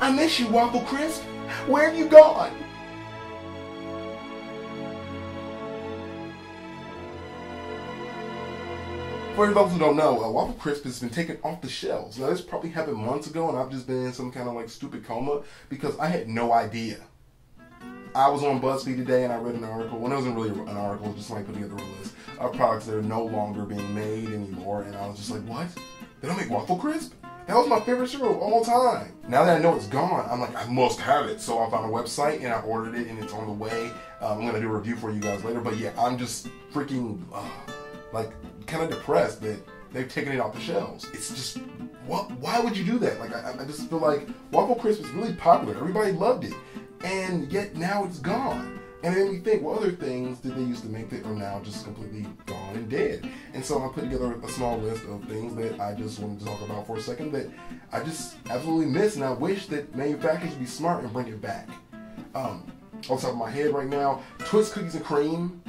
I miss you, Waffle Crisp. Where have you gone? For those who don't know, Waffle Crisp has been taken off the shelves. Now, this probably happened months ago, and I've just been in some kind of like stupid coma because I had no idea. I was on BuzzFeed today, and I read an article. Well, it wasn't really an article, it was just like putting together a list of products that are no longer being made anymore, and I was just like, what? They don't make Waffle Crisp? That was my favorite cereal of all time. Now that I know it's gone, I'm like, I must have it. So I found a website, and I ordered it, and it's on the way. I'm going to do a review for you guys later, but yeah, I'm just freaking, like, kind of depressed that they've taken it off the shelves. It's just, why would you do that? Like, I just feel like Waffle Crisp is really popular. Everybody loved it. And yet now it's gone. And then we think, what other things did they used to make that are now just completely gone and dead? And so I put together a small list of things that I just wanted to talk about for a second that I just absolutely miss, and I wish that manufacturers would be smart and bring it back. Off the top of my head right now, Twix cookies and cream.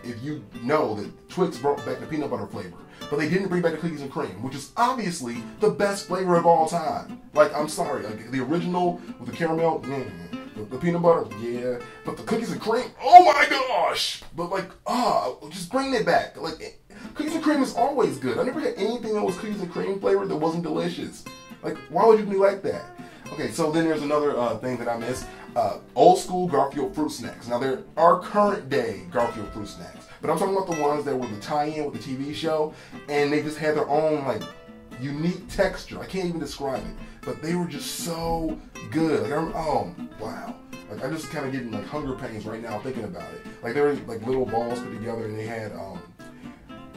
If you know that Twix brought back the peanut butter flavor, but they didn't bring back the cookies and cream, which is obviously the best flavor of all time. Like, I'm sorry, like the original with the caramel, the peanut butter, yeah, but the cookies and cream, oh my gosh! But like, just bring it back. Like, cookies and cream is always good. I never had anything that was cookies and cream flavored that wasn't delicious. Like, why would you be like that? Okay, so then there's another thing that I miss. Old school Garfield fruit snacks. Now, there are current day Garfield fruit snacks, but I'm talking about the ones that were the tie-in with the TV show, and they just had their own, like, unique texture. I can't even describe it, but they were just so good. Like, oh, wow. Like, I'm just kind of getting, like, hunger pains right now thinking about it. Like, there were, like, little balls put together, and they had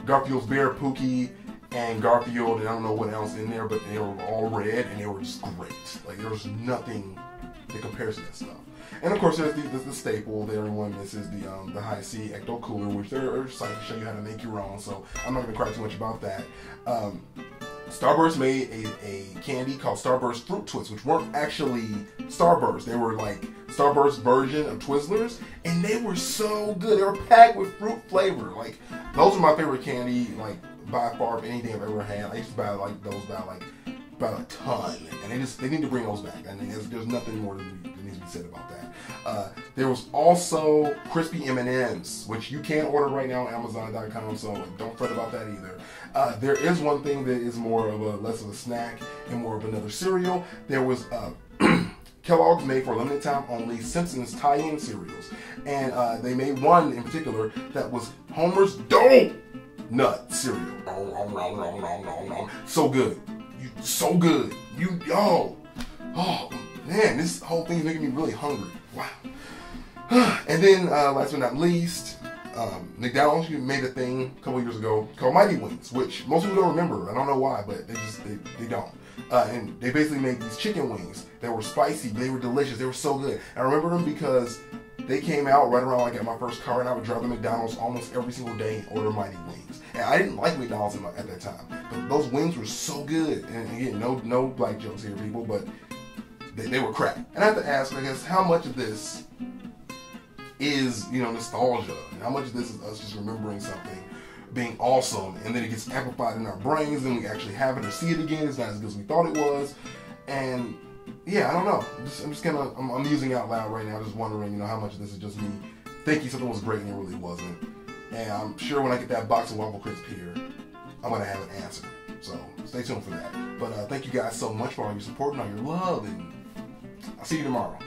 Garfield's Bear Pookie and Garfield, and I don't know what else in there, but they were all red, and they were just great. Like, there was nothing that compares to that stuff. And of course, there's the staple that everyone misses, the Hi-C Ecto Cooler, which they're excited to show you how to make your own, so I'm not going to cry too much about that. Starburst made a candy called Starburst Fruit Twists, which weren't actually Starburst. They were like Starburst version of Twizzlers, and they were so good. They were packed with fruit flavor. Like, those are my favorite candy, like, by far of anything I've ever had. I used to buy like those by a ton, and they need to bring those back. I mean, there's nothing more that needs to be said about that. There was also crispy M&Ms, which you can order right now on Amazon.com, so don't fret about that either. There is one thing that is less of a snack and more of another cereal. There was Kellogg's made for a limited time only Simpsons tie-in cereals, and they made one in particular that was Homer's Donut cereal. So good. So good. Oh man, this whole thing is making me really hungry. Wow. And then last but not least, McDonald's made a thing a couple years ago called Mighty Wings, which most people don't remember. I don't know why, but they don't. And they basically made these chicken wings that were spicy, but they were delicious. They were so good. I remember them because they came out right around when I got my first car, and I would drive to McDonald's almost every single day and order Mighty Wings. And I didn't like McDonald's at that time, but those wings were so good. And again, no black jokes here, people, but they were crack. And I have to ask, I guess, how much of this is, nostalgia, and how much of this is us just remembering something being awesome, and then it gets amplified in our brains, and we actually have it or see it again. It's not as good as we thought it was, and yeah, I don't know. I'm musing out loud right now, just wondering, how much of this is just me thinking something was great and it really wasn't. And I'm sure when I get that box of Waffle Crisp here, I'm gonna have an answer. So stay tuned for that. But thank you guys so much for all your support and all your love, and I'll see you tomorrow.